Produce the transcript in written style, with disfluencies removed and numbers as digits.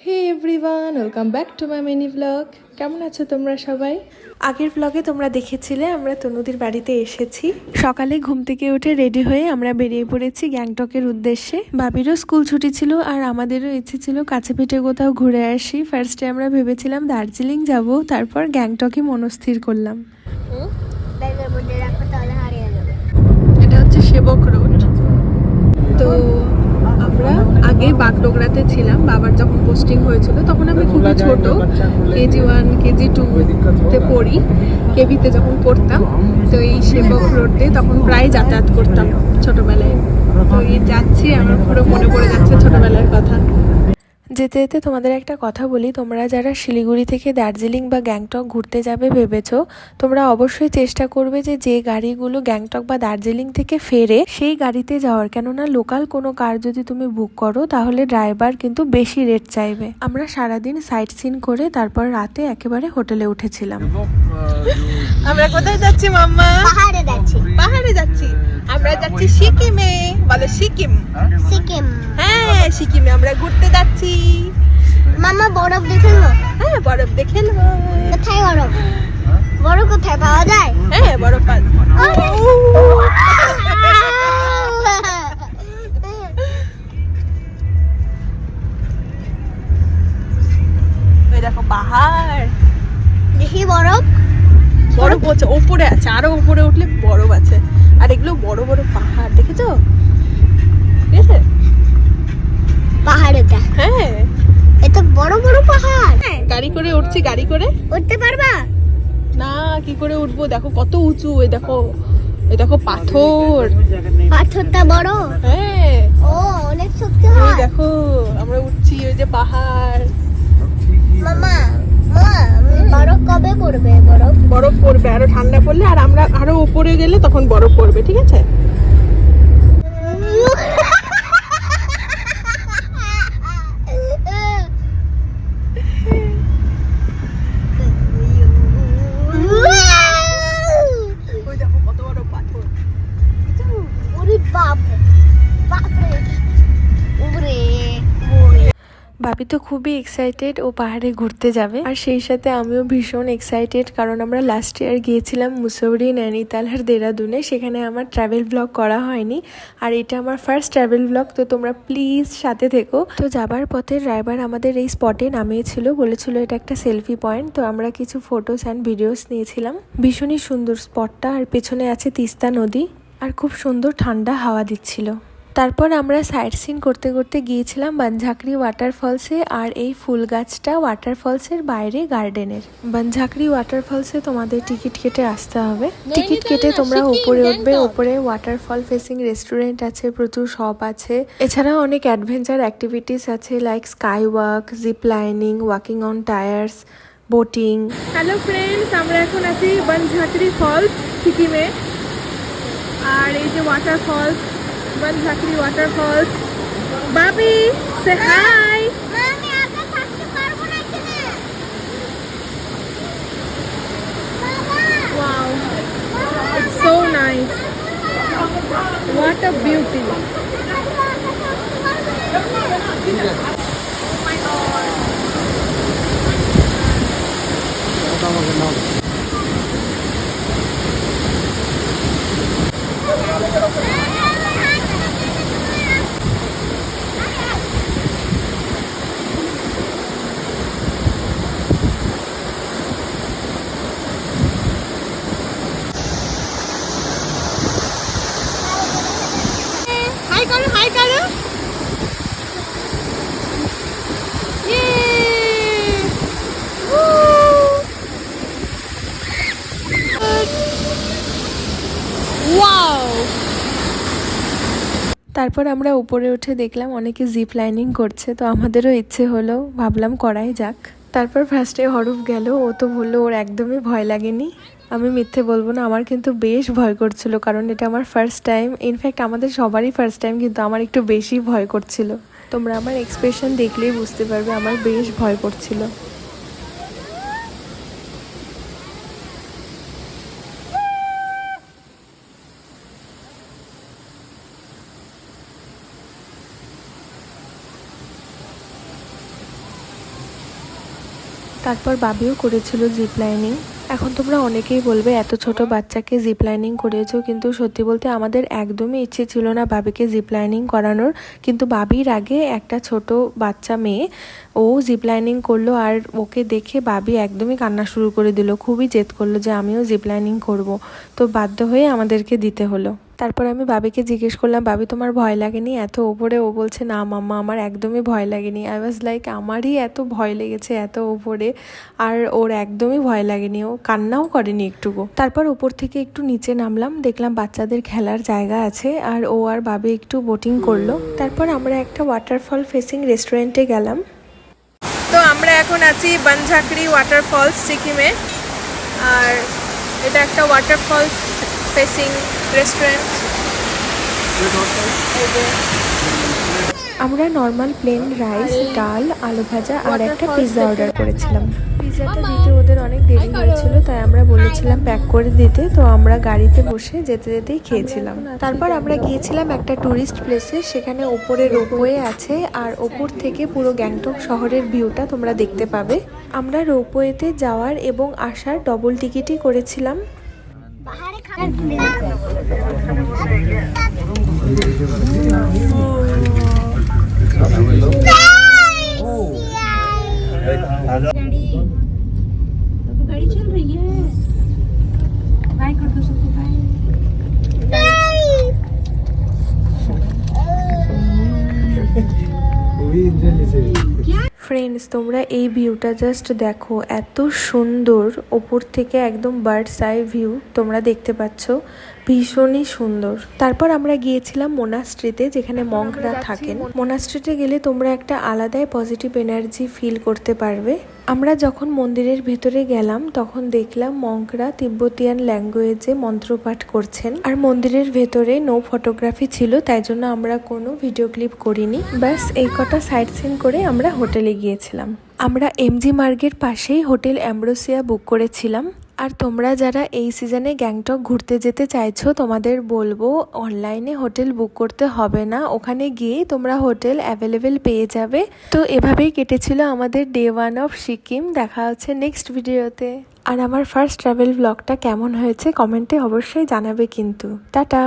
Hey everyone, welcome back to my mini blog. কেমন আছো তোমরা সবাই? আগের ব্লগে তোমরা দেখেছিলে আমরা তনুদির বাড়িতে এসেছি। সকালে ঘুম থেকে উঠে রেডি হয়ে আমরা বেরিয়ে পড়েছি গ্যাংটকের উদ্দেশ্যে। বাবিরও স্কুল ছুটি ছিল আর আমাদেরও ইচ্ছে ছিল কাছে পিঠে কোথাও ঘুরে আসি। ফার্স্টে আমরা ভেবেছিলাম দার্জিলিং যাব, তারপর গ্যাংটকে মনস্থির করলাম। এটা হচ্ছে সেবক রোড। তো আমরা আগে বাগডোগরাতে ছিলাম, বাবার যখন পোস্টিং হয়েছিল তখন আমি খুবই ছোট, KG1 KG2 তে পড়ি, কেভিতে যখন পড়তাম। তো এই সেবক রোডে তখন প্রায় যাতায়াত করতাম ছোটবেলায়। তো এই যাচ্ছি, আমার পুরো মনে পড়ে যাচ্ছে ছোটবেলার কথা। যেতে যেতে তোমাদের একটা কথা বলি, তোমরা যারা শিলিগুড়ি থেকে দার্জিলিং বা গ্যাংটক ঘুরতে যাবে ভেবেছো, তোমরা অবশ্যই চেষ্টা করবে যে গাড়িগুলো গ্যাংটক বা দার্জিলিং থেকে ফেরে সেই গাড়িতে যাওয়ার। কেননা লোকাল কোনো কার যদি তুমি বুক করো তাহলে ড্রাইভার কিন্তু বেশি রেট চাইবে। আমরা সারাদিন সাইট সিন করে তারপর রাতে একেবারে হোটেলে উঠেছিলাম। আমরা কোথায় যাচ্ছি মাম্মা? পাহাড়ে যাচ্ছি। পাহাড়ে যাচ্ছি। আমরা যাচ্ছি সিকিমে। বলো সিকিম। সিকিম। হ্যাঁ, সিকিমে আমরা ঘুরতে যাচ্ছি। মামা বরফ দেখেছো? হ্যাঁ, বরফ দেখে নেবো। কোথায় বরফ? বরফ কোথায় পাওয়া যায়? হ্যাঁ, বরফ ওই দেখো পাহাড়, দেখি বরফ। বরফ হচ্ছে ওপরে আছে, আরো উপরে উঠলে বরফ আছে। আর এগুলো বড় বড় পাহাড়, দেখেছো? ঠিক আছে, পাহাড়েটা। হ্যাঁ, এত বড় বড় পাহাড়। গাড়ি করে উঠছি। গাড়ি করে উঠতে পারবা? না, কি করে উঠবো? দেখো কত উঁচু। এই দেখো, এই দেখো পাথর। পাথরটা বড়। হ্যাঁ, ও অনেক শক্তি ওই হয়। দেখো আমরা উঠছি, ওই যে পাহাড়। মামা বরফ কবে পড়বে? বরফ বরফ পড়বে আরো ঠান্ডা পড়লে, আর আমরা আরো উপরে গেলে তখন বরফ পড়বে। ঠিক আছে, ওই দেখো কত বড় পাথর। ওরে বাপ বাপরে ওরে। বাপি তো খুবই এক্সাইটেড ও পাহাড়ে ঘুরতে যাবে, আর সেই সাথে আমিও ভীষণ এক্সাইটেড, কারণ আমরা লাস্ট ইয়ার গিয়েছিলাম মুসৌরি, নৈনিতাল আর দেরাদুনে। সেখানে আমার ট্রাভেল ব্লগ করা হয়নি, আর এটা আমার ফার্স্ট ট্রাভেল ব্লগ। তো তোমরা প্লিজ সাথে থেকো। তো যাবার পথে ড্রাইভার আমাদের এই স্পটে নামিয়েছিল, বলেছিল এটা একটা সেলফি পয়েন্ট। তো আমরা কিছু ফটোস অ্যান্ড ভিডিওস নিয়েছিলাম। ভীষণই সুন্দর স্পটটা, আর পেছনে আছে তিস্তা নদী, আর খুব সুন্দর ঠান্ডা হাওয়া দিচ্ছিল। তারপর আমরা সাইট সিন করতে করতে গিয়েছিলাম বানঝাকরি ওয়াটারফলসে, আর এই ফুল গাছটা ওয়াটারফলসের বাইরে গার্ডেনের। বানঝাকরি ওয়াটারফলসে তোমাদের টিকিট কেটে আসতে হবে। টিকিট কেটে তোমরা উপরে উঠবে। উপরে ওয়াটারফল ফেসিং রেস্টুরেন্ট আছে, প্রচুর শপ আছে। এছাড়াও অনেক অ্যাডভেঞ্চার অ্যাক্টিভিটিস আছে, like sky walk, zip lining, walking on tyres, boating. Hello friends, আমরা এখন আছি বানঝাকরি ফলস সিকিমে। আর এই যে waterfalls, Banjhakri waterfalls. Baby say hi. আমি আগে থাকতে পারবো না এখানে। Wow, it's so nice. What a beauty. Hi করো, হাই করো। তারপর আমরা উপরে উঠে দেখলাম অনেকে জিপ লাইনিং করছে, তো আমাদেরও ইচ্ছে হলো, ভাবলাম করাই যাক। তারপর ফার্স্টে হরফ গেল, ও তো বললো ওর একদমই ভয় লাগেনি। আমি মিথ্যে বলবো না, আমার কিন্তু বেশ ভয় করছিল, কারণ এটা আমার ফার্স্ট টাইম। ইনফ্যাক্ট আমাদের সবারই ফার্স্ট টাইম, কিন্তু আমার একটু বেশি ভয় করছিল। তোমরা আমার এক্সপ্রেশন দেখলেই বুঝতে পারবে আমার বেশ ভয় করছিল। তারপর বাবিও করেছিল জিপ লাইনিং। এখন তোমরা অনেকেই বলবে এত ছোট বাচ্চাকে জিপ লাইনিং করিয়েছো, কিন্তু সত্যি বলতে আমাদের একদমই ইচ্ছে ছিল না বাবিকে জিপ লাইনিং করানোর। কিন্তু বাবির আগে একটা ছোট বাচ্চা মেয়ে ও জিপ লাইনিং করলো, আর ওকে দেখে বাবি একদমই কান্না শুরু করে দিল, খুবই জেদ করলো যে আমিও জিপ লাইনিং করবো। তো বাধ্য হয়ে আমাদেরকে দিতে হলো। তারপর আমি বাবিকে জিজ্ঞেস করলাম, বাবি তোমার ভয় লাগেনি এত ওপরে? ও বলছে না মাম্মা, আমার একদমই ভয় লাগেনি। আই ওয়াজ লাইক আমারই এত ভয় লেগেছে এত ওপরে, আর ওর একদমই ভয় লাগেনি, ও কান্নাও করেনি একটুকু। তারপর ওপর থেকে একটু নিচে নামলাম, দেখলাম বাচ্চাদের খেলার জায়গা আছে, আর ও আর বাবি একটু বোটিং করলো। তারপর আমরা একটা ওয়াটারফল ফেসিং রেস্টুরেন্টে গেলাম। তো আমরা এখন আছি বনঝাকড়ি ওয়াটারফলস সিকিমে, আর এটা একটা ওয়াটারফলস ফেসিং রেস্টুরেন্ট। আমরা নর্মাল প্লেন রাইস, ডাল, আলু ভাজা আর একটা পিৎজা অর্ডার করেছিলাম। পিৎজাটা দিতে ওদের অনেক দেরি হয়েছিল, তাই আমরা বলেছিলাম প্যাক করে দিতে। তো আমরা গাড়িতে বসে যেতে যেতেই খেয়েছিলাম। তারপর আমরা গিয়েছিলাম একটা ট্যুরিস্ট প্লেসে, সেখানে ওপরে রোপওয়ে আছে, আর ওপর থেকে পুরো গ্যাংটক শহরের ভিউটা তোমরা দেখতে পাবে। আমরা রোপওয়েতে যাওয়ার এবং আসার ডবল টিকিটই করেছিলাম। गाड़ी चल रही है, बाय कर दो सबको, बाय। ফ্রেন্ডস, তোমরা এই ভিউটা জাস্ট দেখো, এত সুন্দর। ওপর থেকে একদম বার্ডস আই ভিউ তোমরা দেখতে পাচ্ছ, ভীষণই সুন্দর। তারপর আমরা গিয়েছিলাম মোনাস্ট্রিতে, যেখানে মঙ্করা থাকেন। মোনাস্ট্রিতে গেলে তোমরা একটা আলাদাই পজিটিভ এনার্জি ফিল করতে পারবে। আমরা যখন মন্দিরের ভেতরে গেলাম তখন দেখলাম মঙ্করা তিব্বতিয়ান ল্যাঙ্গুয়েজে মন্ত্রপাঠ করছেন, আর মন্দিরের ভেতরে নো ফটোগ্রাফি ছিল, তাই জন্য আমরা কোনো ভিডিও ক্লিপ করিনি। ব্যাস এই কটা সাইট সিন করে আমরা হোটেলে গিয়েছিলাম। আমরা এমজি মার্গের পাশেই হোটেল অ্যাম্ব্রোসিয়া বুক করেছিলাম। আর তোমরা যারা এই সিজনে গ্যাংটক ঘুরতে যেতে চাইছো, তোমাদের বলবো অনলাইনে হোটেল বুক করতে হবে না, ওখানে গিয়েই তোমরা হোটেল অ্যাভেলেবেল পেয়ে যাবে। তো এভাবেই কেটেছিল আমাদের ডে 1 অফ সিকিম। দেখা হচ্ছে নেক্সট ভিডিওতে। আর আমার ফার্স্ট ট্রাভেল ব্লগটা কেমন হয়েছে কমেন্টে অবশ্যই জানাবে কিন্তু। টাটা।